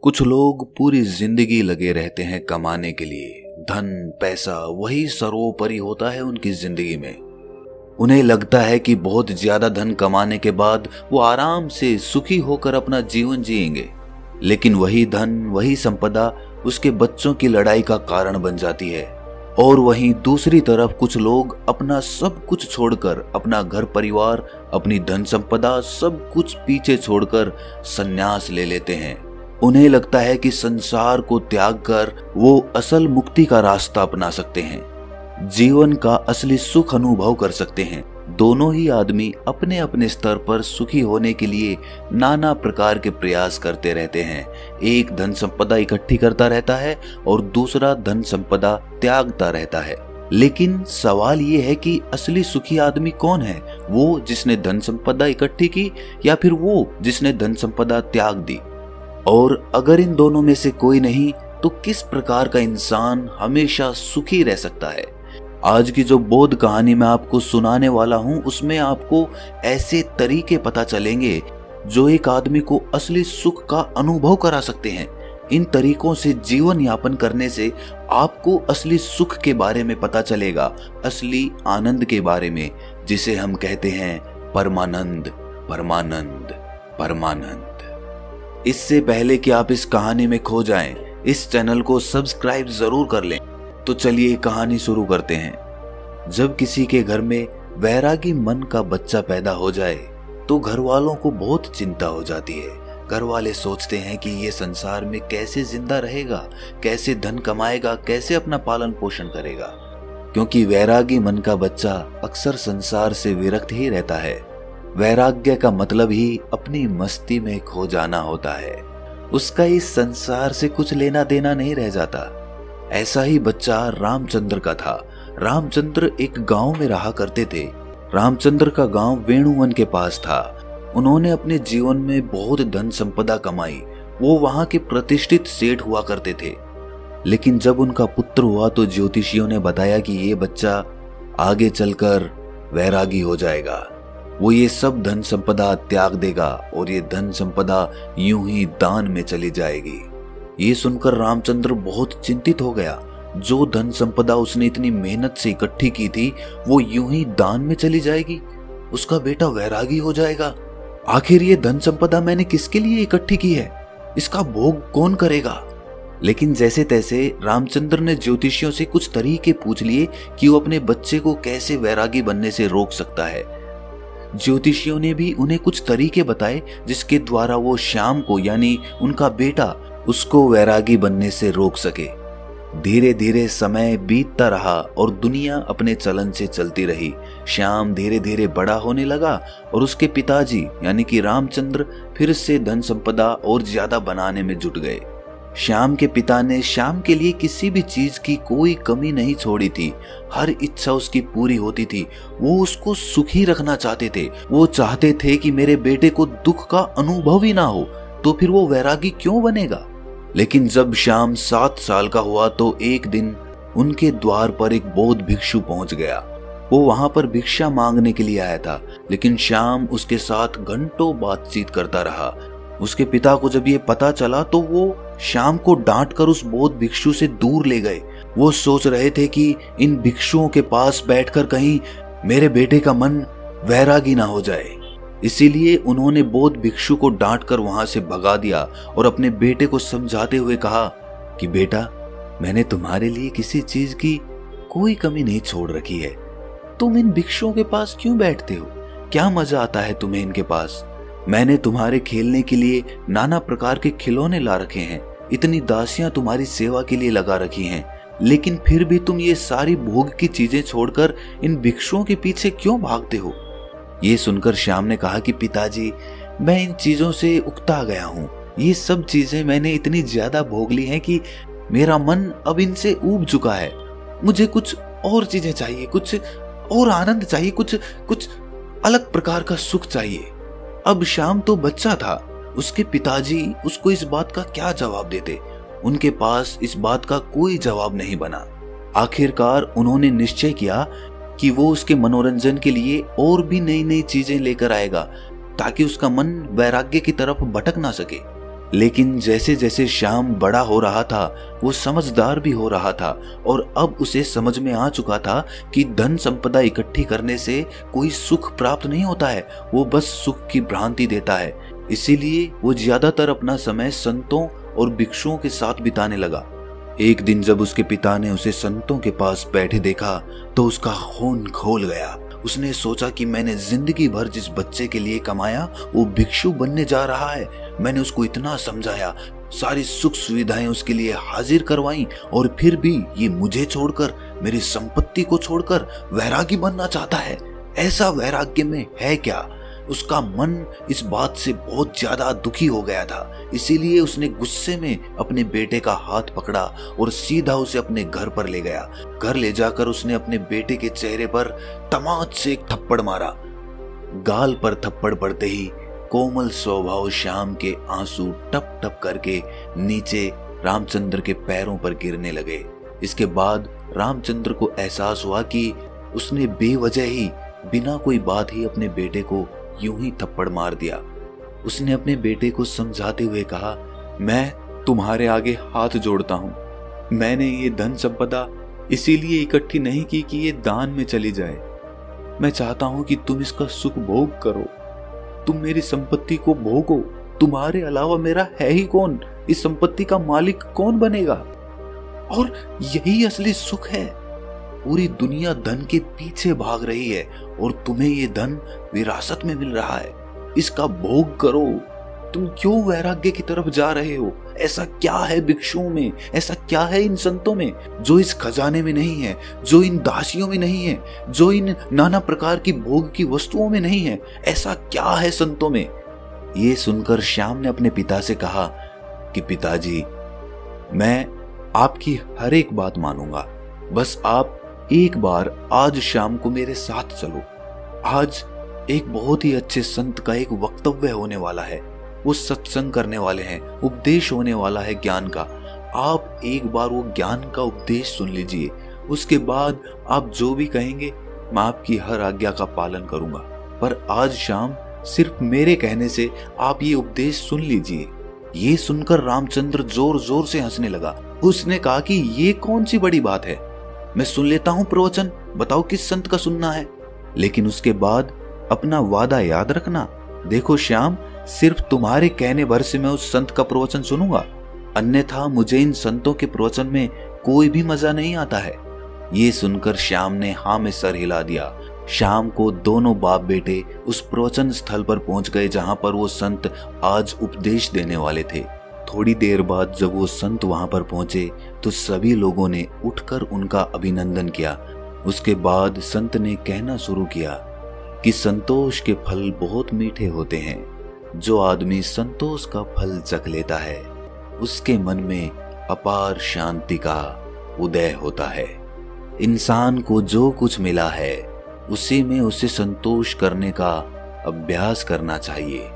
कुछ लोग पूरी जिंदगी लगे रहते हैं कमाने के लिए। धन पैसा वही सर्वोपरि होता है उनकी जिंदगी में। उन्हें लगता है कि बहुत ज्यादा धन कमाने के बाद वो आराम से सुखी होकर अपना जीवन जिएंगे, लेकिन वही धन वही संपदा उसके बच्चों की लड़ाई का कारण बन जाती है। और वहीं दूसरी तरफ कुछ लोग अपना सब कुछ छोड़कर, अपना घर परिवार, अपनी धन संपदा सब कुछ पीछे छोड़कर संन्यास ले लेते हैं। उन्हें लगता है कि संसार को त्याग कर वो असल मुक्ति का रास्ता अपना सकते हैं, जीवन का असली सुख अनुभव कर सकते हैं। दोनों ही आदमी अपने अपने स्तर पर सुखी होने के लिए नाना प्रकार के प्रयास करते रहते हैं। एक धन संपदा इकट्ठी करता रहता है और दूसरा धन संपदा त्यागता रहता है। लेकिन सवाल ये है कि असली सुखी आदमी कौन है? वो जिसने धन संपदा इकट्ठी की या फिर वो जिसने धन संपदा त्याग दी? और अगर इन दोनों में से कोई नहीं, तो किस प्रकार का इंसान हमेशा सुखी रह सकता है? आज की जो बोध कहानी मैं आपको सुनाने वाला हूं, उसमें आपको ऐसे तरीके पता चलेंगे जो एक आदमी को असली सुख का अनुभव करा सकते हैं। इन तरीकों से जीवन यापन करने से आपको असली सुख के बारे में पता चलेगा, असली आनंद के बारे में, जिसे हम कहते हैं परमानंद, परमानंद, परमानंद। इससे पहले कि आप इस कहानी में खो जाएं, इस चैनल को सब्सक्राइब जरूर कर लें। तो चलिए कहानी शुरू करते हैं। जब किसी के घर में वैरागी मन का बच्चा पैदा हो जाए तो घर वालों को बहुत चिंता हो जाती है। घर वाले सोचते हैं कि ये संसार में कैसे जिंदा रहेगा, कैसे धन कमाएगा, कैसे अपना पालन पोषण करेगा, क्योंकि वैरागी मन का बच्चा अक्सर संसार से विरक्त ही रहता है। वैराग्य का मतलब ही अपनी मस्ती में खो जाना होता है। उसका इस संसार से कुछ लेना देना नहीं रह जाता। ऐसा ही बच्चा रामचंद्र का था। रामचंद्र एक गांव में रहा करते थे। रामचंद्र का गांव वेणुवन के पास था। उन्होंने अपने जीवन में बहुत धन संपदा कमाई। वो वहां के प्रतिष्ठित सेठ हुआ करते थे। लेकिन जब उनका पुत्र हुआ तो ज्योतिषियों ने बताया कि ये बच्चा आगे चलकर वैरागी हो जाएगा। वो ये सब धन संपदा त्याग देगा और ये धन संपदा यूं ही दान में चली जाएगी। ये सुनकर रामचंद्र बहुत चिंतित हो गया। जो धन संपदा उसने इतनी मेहनत से इकट्ठी की थी वो यूं ही दान में चली जाएगी, उसका बेटा वैरागी हो जाएगा। आखिर ये धन संपदा मैंने किसके लिए इकट्ठी की है? इसका भोग कौन करेगा? लेकिन जैसे तैसे रामचंद्र ने ज्योतिषियों से कुछ तरीके पूछ लिए कि वो अपने बच्चे को कैसे वैरागी बनने से रोक सकता है। ज्योतिषियों ने भी उन्हें कुछ तरीके बताए जिसके द्वारा वो श्याम को, यानी उनका बेटा, उसको वैरागी बनने से रोक सके। धीरे धीरे समय बीतता रहा और दुनिया अपने चलन से चलती रही। श्याम धीरे धीरे बड़ा होने लगा और उसके पिताजी यानी कि रामचंद्र फिर से धन संपदा और ज्यादा बनाने में जुट गए। श्याम के पिता ने श्याम के लिए किसी भी चीज की कोई कमी नहीं छोड़ी थी। हर इच्छा उसकी पूरी होती थी। वो उसको सुखी रखना चाहते थे। वो चाहते थे कि मेरे बेटे को दुख का अनुभव ही ना हो, तो फिर वो वैरागी क्यों बनेगा? लेकिन जब श्याम 7 साल का हुआ तो एक दिन उनके द्वार पर एक बौद्ध भिक्षु पहुंच गया। वो वहां पर भिक्षा मांगने के लिए आया था, लेकिन श्याम उसके साथ घंटों बातचीत करता रहा। उसके पिता को जब ये पता चला तो वो श्याम को डांट कर उस बौद्ध भिक्षु से दूर ले गए। वो सोच रहे थे कि इन भिक्षुओं के पास बैठकर कहीं मेरे बेटे का मन वैरागी ना हो जाए। इसीलिए उन्होंने बौद्ध भिक्षु को डांट कर वहां से भगा दिया और अपने बेटे को समझाते हुए कहा कि बेटा, मैंने तुम्हारे लिए किसी चीज की कोई कमी नहीं छोड़ रखी है। तुम इन भिक्षुओं के पास क्यों बैठते हो? क्या मजा आता है तुम्हें इनके पास? मैंने तुम्हारे खेलने के लिए नाना प्रकार के खिलौने ला रखे हैं, इतनी दासियां तुम्हारी सेवा के लिए लगा रखी हैं, लेकिन फिर भी तुम ये सारी भोग की चीजें छोड़कर इन भिक्षुओं के पीछे क्यों भागते हो? ये सुनकर श्याम ने कहा कि पिताजी, मैं इन चीजों से उकता गया हूँ। ये सब चीजें मैंने इतनी ज्यादा भोग ली हैं कि मेरा मन अब इनसे ऊब चुका है। मुझे कुछ और चीजें चाहिए, कुछ और आनंद चाहिए, कुछ अलग प्रकार का सुख चाहिए। अब श्याम तो बच्चा था। उसके पिताजी उसको इस बात का क्या जवाब देते? उनके पास इस बात का कोई जवाब नहीं बना। आखिरकार उन्होंने निश्चय किया कि वो उसके मनोरंजन के लिए और भी नई नई चीजें लेकर आएगा ताकि उसका मन वैराग्य की तरफ भटक ना सके। लेकिन जैसे जैसे श्याम बड़ा हो रहा था वो समझदार भी हो रहा था और अब उसे समझ में आ चुका था कि धन संपदा इकट्ठी करने से कोई सुख प्राप्त नहीं होता है, वो बस सुख की भ्रांति देता है। इसीलिए वो ज्यादातर अपना समय संतों और भिक्षुओं के साथ बिताने लगा। एक दिन जब उसके पिता ने उसे संतों के पास बैठे देखा तो उसका खून खौल गया। उसने सोचा कि मैंने जिंदगी भर जिस बच्चे के लिए कमाया वो भिक्षु बनने जा रहा है। मैंने उसको इतना समझाया, सारी सुख सुविधाएं उसके लिए हाजिर करवाई और फिर भी ये मुझे छोड़कर, मेरी संपत्ति को छोड़कर वैरागी बनना चाहता है। ऐसा वैराग्य में है क्या? उसका मन इस बात से बहुत ज्यादा दुखी हो गया था। इसीलिए उसने गुस्से में अपने बेटे का हाथ पकड़ा और सीधा उसे अपने घर पर ले गया। घर ले जाकर उसने अपने बेटे के चेहरे पर तमाच से एक थप्पड़ मारा। गाल पर थप्पड़ पड़ते ही कोमल स्वभाव श्याम के आंसू टप टप करके नीचे रामचंद्र के पैरों पर गिरने लगे। इसके बाद रामचंद्र को एहसास हुआ कि उसने बेवजह ही, बिना कोई बात ही अपने बेटे को यूं ही थप्पड़ मार दिया। उसने अपने बेटे को समझाते हुए कहा, मैं तुम्हारे आगे हाथ जोड़ता हूं। मैंने ये धन संपदा इसीलिए इकट्ठी नहीं की कि ये दान में चली जाए। मैं चाहता हूं कि तुम इसका सुख भोग करो। तुम मेरी संपत्ति को भोगो। तुम्हारे अलावा मेरा है ही कौन? इस संपत्ति का मालिक कौन बनेगा? और यही असली सुख है। पूरी दुनिया धन के पीछे भाग रही है और तुम्हें ये धन विरासत में मिल रहा है। इसका भोग करो। तुम क्यों वैराग्य की तरफ जा रहे हो? ऐसा क्या है भिक्षुओं में, ऐसा क्या है इन संतों में जो इस खजाने में नहीं है, जो इन दासियों में नहीं है, जो इन नाना प्रकार की भोग की वस्तुओं में नहीं है? ऐसा क्या है संतों में? ये सुनकर श्याम ने अपने पिता से कहा कि पिताजी, मैं आपकी हर एक बात मानूंगा, बस आप एक बार आज शाम को मेरे साथ चलो। आज एक बहुत ही अच्छे संत का एक वक्तव्य होने वाला है। वो सत्संग करने वाले हैं, उपदेश होने वाला है ज्ञान का। आप एक बार वो ज्ञान का उपदेश सुन लीजिए। उसके बाद आप जो भी कहेंगे मैं आपकी हर आज्ञा का पालन करूंगा, पर आज शाम सिर्फ मेरे कहने से आप ये उपदेश सुन लीजिए। ये सुनकर रामचंद्र जोर जोर से हंसने लगा। उसने कहा कि ये कौन सी बड़ी बात है, मैं सुन लेता हूं प्रवचन, बताओ किस संत का सुनना है। लेकिन उसके बाद अपना वादा याद रखना। देखो श्याम, सिर्फ तुम्हारे कहने भर से मैं उस संत का प्रवचन सुनूंगा, अन्यथा मुझे इन संतों के प्रवचन में कोई भी मजा नहीं आता है। ये सुनकर श्याम ने हाँ में सर हिला दिया। शाम को दोनों बाप बेटे उस प्रवचन स्थल पर पहुंच गए जहां पर वो संत आज उपदेश देने वाले थे। थोड़ी देर बाद जब वो संत वहां पर पहुंचे तो सभी लोगों ने उठकर उनका अभिनंदन किया। उसके बाद संत ने कहना शुरू किया कि संतोष के फल बहुत मीठे होते हैं। जो आदमी संतोष का फल चख लेता है उसके मन में अपार शांति का उदय होता है। इंसान को जो कुछ मिला है उसी में उसे संतोष करने का अभ्यास करना चाहिए।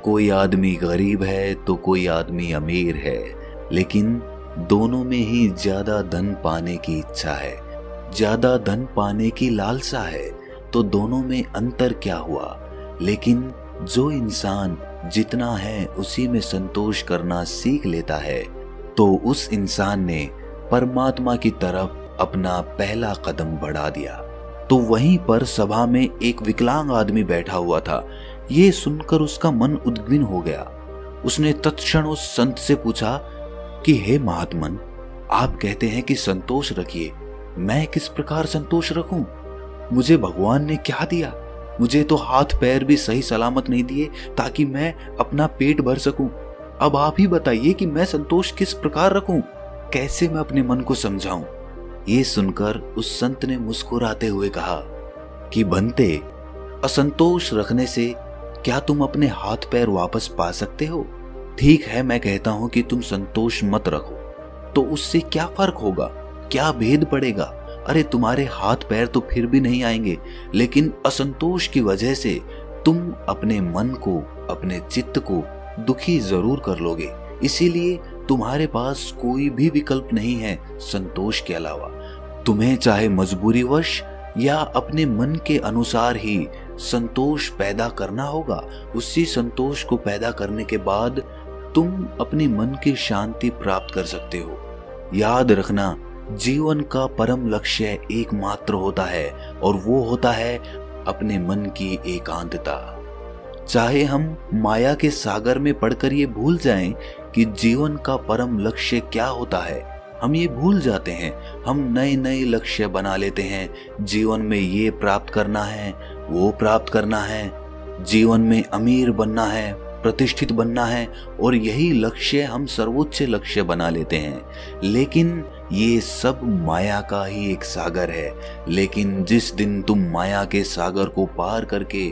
कोई आदमी गरीब है तो कोई आदमी अमीर है, लेकिन दोनों में ही ज्यादा धन पाने की इच्छा है, ज्यादा धन पाने की लालसा है, तो दोनों में अंतर क्या हुआ। लेकिन जो इंसान जितना है उसी में संतोष करना सीख लेता है तो उस इंसान ने परमात्मा की तरफ अपना पहला कदम बढ़ा दिया। तो वहीं पर सभा में एक विकलांग आदमी बैठा हुआ था। ये सुनकर उसका मन उद्विग्न हो गया। उसने तत्क्षण उस संत से पूछा कि हे महात्मन, आप कहते हैं कि संतोष रखिए, मैं किस प्रकार संतोष रखूं? मुझे भगवान ने क्या दिया? मुझे तो हाथ पैर भी सही सलामत नहीं दिए ताकि मैं अपना पेट भर सकूं। अब आप ही बताइए कि मैं संतोष किस प्रकार रखूं? कैसे मैं अपने मन को समझाऊं? ये सुनकर उस संत ने मुस्कुराते हुए कहा कि बनते, असंतोष रखने से क्या तुम अपने हाथ पैर वापस पा सकते हो? ठीक है, मैं कहता हूं कि तुम संतोष मत रखो, तो उससे क्या फर्क होगा, क्या भेद पड़ेगा? अरे तुम्हारे हाथ पैर तो फिर भी नहीं आएंगे, लेकिन असंतोष की वजह से तुम अपने मन को, अपने चित्त को दुखी जरूर कर लोगे। इसीलिए तुम्हारे पास कोई भी विकल्प नहीं है संतोष के अलावा। तुम्हें चाहे मजबूरीवश या अपने मन के अनुसार ही संतोष पैदा करना होगा। उसी संतोष को पैदा करने के बाद तुम अपने मन की शांति प्राप्त कर सकते हो। याद रखना, जीवन का परम लक्ष्य एकमात्र होता है और वो होता है अपने मन की एकांतता। चाहे हम माया के सागर में पड़कर ये भूल जाएं कि जीवन का परम लक्ष्य क्या होता है, हम ये भूल जाते हैं। हम नए नए लक्ष्य बना लेते हैं। जीवन में ये प्राप्त करना है, वो प्राप्त करना है, जीवन में अमीर बनना है, प्रतिष्ठित बनना है, और यही लक्ष्य हम सर्वोच्च लक्ष्य बना लेते हैं। लेकिन ये सब माया का ही एक सागर है। लेकिन जिस दिन तुम माया के सागर को पार करके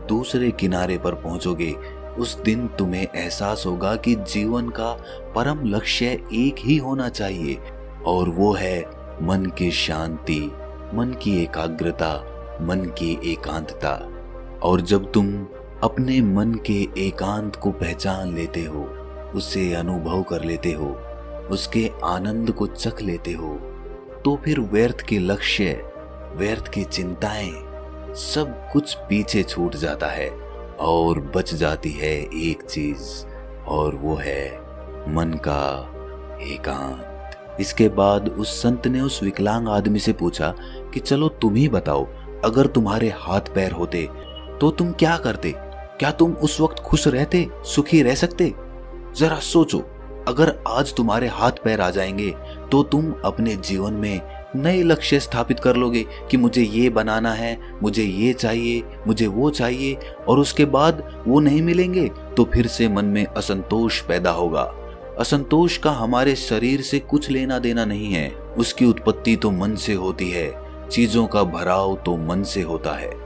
दूसरे किनारे पर पहुंचोगे, उस दिन तुम्हें एहसास होगा कि जीवन का परम लक्ष्य एक ही होना चाहिए, और वो है मन की शांति, मन की एकाग्रता, मन की एकांतता। और जब तुम अपने मन के एकांत को पहचान लेते हो, उसे अनुभव कर लेते हो, उसके आनंद को चख लेते हो, तो फिर व्यर्थ के लक्ष्य, व्यर्थ की चिंताएं, सब कुछ पीछे छूट जाता है और बच जाती है एक चीज, और वो है मन का एकांत। इसके बाद उस संत ने उस विकलांग आदमी से पूछा कि चलो तुम ही बताओ, अगर तुम्हारे हाथ पैर होते तो तुम क्या करते? क्या तुम उस वक्त खुश रहते, सुखी रह सकते? जरा सोचो, अगर आज तुम्हारे हाथ पैर आ जाएंगे तो तुम अपने जीवन में नए लक्ष्य स्थापित कर लोगे कि मुझे ये बनाना है, मुझे ये चाहिए, मुझे वो चाहिए, और उसके बाद वो नहीं मिलेंगे तो फिर से मन में असंतोष पैदा होगा। असंतोष का हमारे शरीर से कुछ लेना देना नहीं है, उसकी उत्पत्ति तो मन से होती है, चीजों का भराव तो मन से होता है।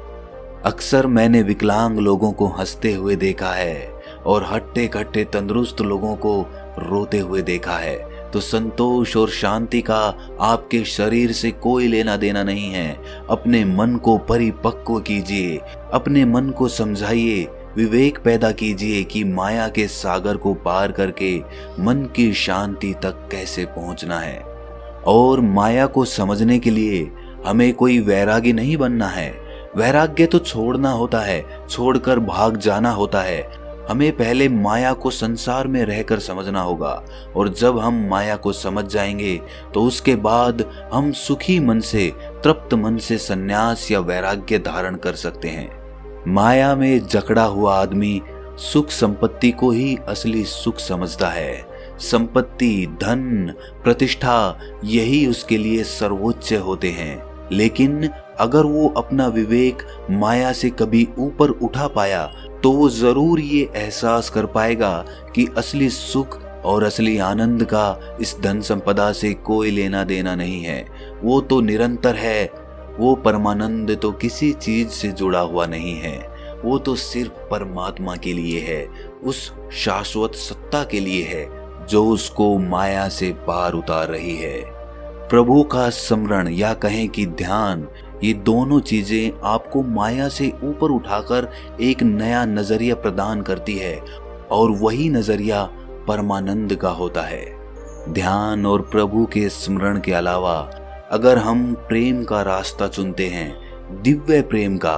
अक्सर मैंने विकलांग लोगों को हंसते हुए देखा है और हट्टे कट्टे तंदुरुस्त लोगों को रोते हुए देखा है। तो संतोष और शांति का आपके शरीर से कोई लेना देना नहीं है। अपने मन को परिपक्व कीजिए, अपने मन को समझाइए, विवेक पैदा कीजिए कि माया के सागर को पार करके मन की शांति तक कैसे पहुंचना है। और माया को समझने के लिए हमें कोई वैरागी नहीं बनना है। वैराग्य तो छोड़ना होता है, छोड़कर भाग जाना होता है। हमें पहले माया को संसार में रहकर समझना होगा, और जब हम माया को समझ जाएंगे तो उसके बाद हम सुखी मन से, तृप्त मन से संन्यास या वैराग्य धारण कर सकते हैं। माया में जकड़ा हुआ आदमी सुख संपत्ति को ही असली सुख समझता है। संपत्ति, धन, प्रतिष्ठा, यही उसके लिए सर्वोच्च होते हैं। लेकिन अगर वो अपना विवेक माया से कभी ऊपर उठा पाया तो वो जरूर ये एहसास कर पाएगा कि असली सुख और असली आनंद का इस धन संपदा से कोई लेना देना नहीं है। वो तो निरंतर है। वो परमानंद तो किसी चीज से जुड़ा हुआ नहीं है। वो तो सिर्फ परमात्मा के लिए है, उस शाश्वत सत्ता के लिए है जो उसको माया से पार उतार रही है। प्रभु का स्मरण या कहें कि ध्यान, ये दोनों चीजें आपको माया से ऊपर उठाकर एक नया नजरिया प्रदान करती है, और वही नजरिया परमानंद का होता है। ध्यान और प्रभु के स्मरण के अलावा अगर हम प्रेम का रास्ता चुनते हैं, दिव्य प्रेम का,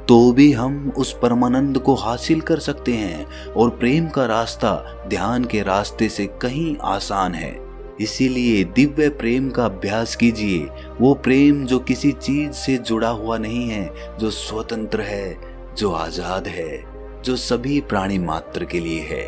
तो भी हम उस परमानंद को हासिल कर सकते हैं। और प्रेम का रास्ता ध्यान के रास्ते से कहीं आसान है। इसीलिए दिव्य प्रेम का अभ्यास कीजिए। वो प्रेम जो किसी चीज से जुड़ा हुआ नहीं है, जो स्वतंत्र है, जो आजाद है, जो सभी प्राणी मात्र के लिए है।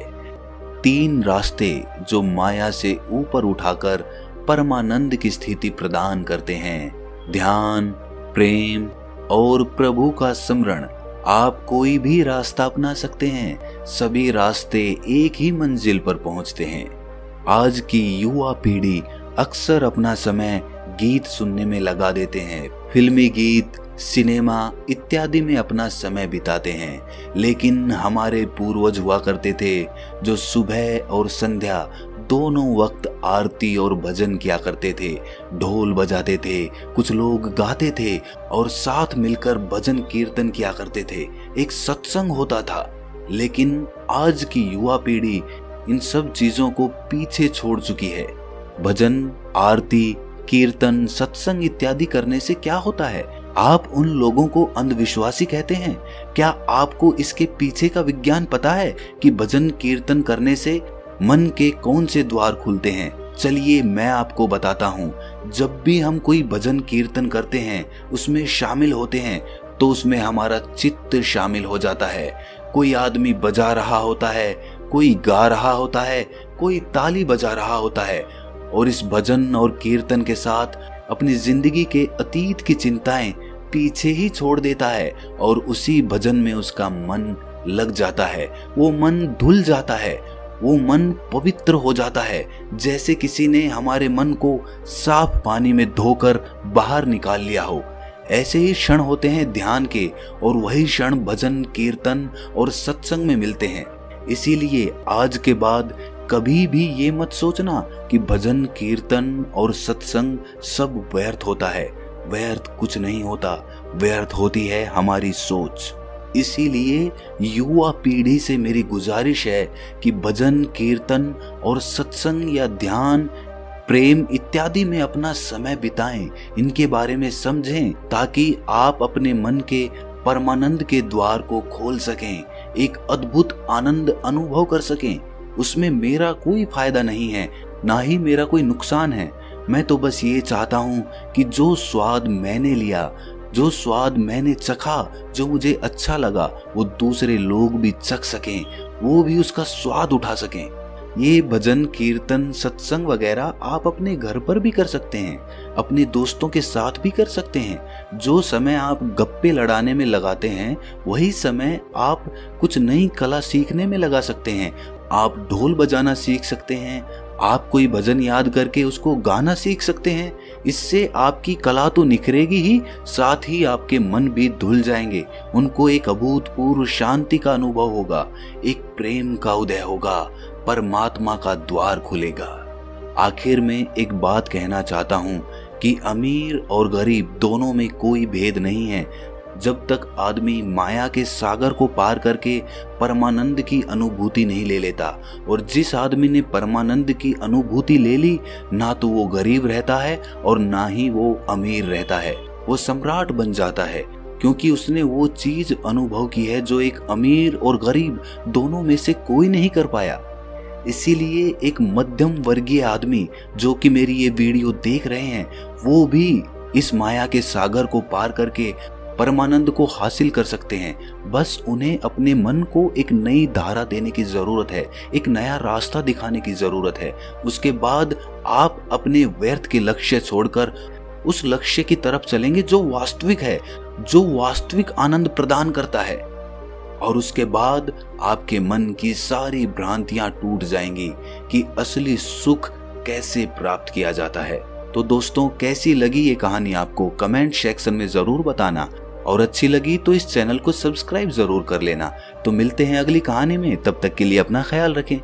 3 रास्ते जो माया से ऊपर उठाकर परमानंद की स्थिति प्रदान करते हैं, ध्यान, प्रेम और प्रभु का स्मरण। आप कोई भी रास्ता अपना सकते हैं, सभी रास्ते एक ही मंजिल पर पहुंचते हैं। आज की युवा पीढ़ी अक्सर अपना समय गीत सुनने में लगा देते हैं, फिल्मी गीत, सिनेमा इत्यादि में अपना समय बिताते हैं। लेकिन हमारे पूर्वज हुआ करते थे जो सुबह और संध्या दोनों वक्त आरती और भजन किया करते थे, ढोल बजाते थे, कुछ लोग गाते थे और साथ मिलकर भजन कीर्तन किया करते थे। एक सत्संग होता था। लेकिन आज की युवा पीढ़ी इन सब चीजों को पीछे छोड़ चुकी है। भजन, आरती, कीर्तन, सत्संग इत्यादि करने से क्या होता है? आप उन लोगों को अंधविश्वासी कहते हैं। क्या आपको इसके पीछे का विज्ञान पता है कि भजन कीर्तन करने से मन के कौन से द्वार खुलते हैं? चलिए मैं आपको बताता हूँ। जब भी हम कोई भजन कीर्तन करते हैं, उसमें शामिल होते हैं, तो उसमें हमारा चित्त शामिल हो जाता है। कोई आदमी बजा रहा होता है, कोई गा रहा होता है, कोई ताली बजा रहा होता है, और इस भजन और कीर्तन के साथ अपनी जिंदगी के अतीत की चिंताएं पीछे ही छोड़ देता है और उसी भजन में उसका मन लग जाता है। वो मन धुल जाता है, वो मन पवित्र हो जाता है, जैसे किसी ने हमारे मन को साफ पानी में धोकर बाहर निकाल लिया हो। ऐसे ही क्षण होते हैं ध्यान के, और वही क्षण भजन कीर्तन और सत्संग में मिलते हैं। इसीलिए आज के बाद कभी भी ये मत सोचना कि भजन कीर्तन और सत्संग सब व्यर्थ होता है। व्यर्थ कुछ नहीं होता, व्यर्थ होती है हमारी सोच। इसीलिए युवा पीढ़ी से मेरी गुजारिश है कि भजन कीर्तन और सत्संग या ध्यान, प्रेम इत्यादि में अपना समय बिताएं, इनके बारे में समझें, ताकि आप अपने मन के परमानंद के द्वार को खोल सकें, एक अद्भुत आनंद अनुभव कर सकें। उसमें मेरा कोई फायदा नहीं है, ना ही मेरा कोई नुकसान है। मैं तो बस ये चाहता हूँ कि जो स्वाद मैंने लिया, जो स्वाद मैंने चखा, जो मुझे अच्छा लगा, वो दूसरे लोग भी चख सकें, वो भी उसका स्वाद उठा सकें। ये भजन कीर्तन सत्संग वगैरह आप अपने घर पर भी कर सकते हैं, अपने दोस्तों के साथ भी कर सकते हैं। जो समय आप गप्पे लड़ाने में लगाते हैं, वही समय आप कुछ नई कला सीखने में लगा सकते हैं। आप ढोल बजाना सीख सकते हैं, आप कोई भजन याद करके उसको गाना सीख सकते हैं। इससे आपकी कला तो निखरेगी ही, साथ ही आपके मन भी धुल जाएंगे। उनको एक अभूतपूर्व शांति का अनुभव होगा, एक प्रेम का उदय होगा, परमात्मा का द्वार खुलेगा। आखिर में एक बात कहना चाहता हूँ कि अमीर और गरीब दोनों में कोई भेद नहीं है। जब तक आदमी माया के सागर को पार करके परमानंद की अनुभूति नहीं ले लेता, और जिस आदमी ने परमानंद की अनुभूति ले ली, ना तो वो गरीब रहता है और ना ही वो अमीर रहता है। वो सम्राट बन जाता है, क्योंकि उसने वो चीज अनुभव की है जो एक अमीर और गरीब दोनों में से कोई नहीं कर पाया। इसीलिए एक मध्यम वर्गीय आदमी जो कि मेरी ये वीडियो देख रहे हैं, वो भी इस माया के सागर को पार करके परमानंद को हासिल कर सकते हैं। बस उन्हें अपने मन को एक नई धारा देने की जरूरत है, एक नया रास्ता दिखाने की जरूरत है। उसके बाद आप अपने व्यर्थ के लक्ष्य छोड़कर उस लक्ष्य की तरफ चलेंगे जो वास्तविक है, जो वास्तविक आनंद प्रदान करता है। और उसके बाद आपके मन की सारी भ्रांतियां टूट जाएंगी कि असली सुख कैसे प्राप्त किया जाता है। तो दोस्तों, कैसी लगी ये कहानी आपको कमेंट सेक्शन में जरूर बताना, और अच्छी लगी तो इस चैनल को सब्सक्राइब जरूर कर लेना। तो मिलते हैं अगली कहानी में, तब तक के लिए अपना ख्याल रखें।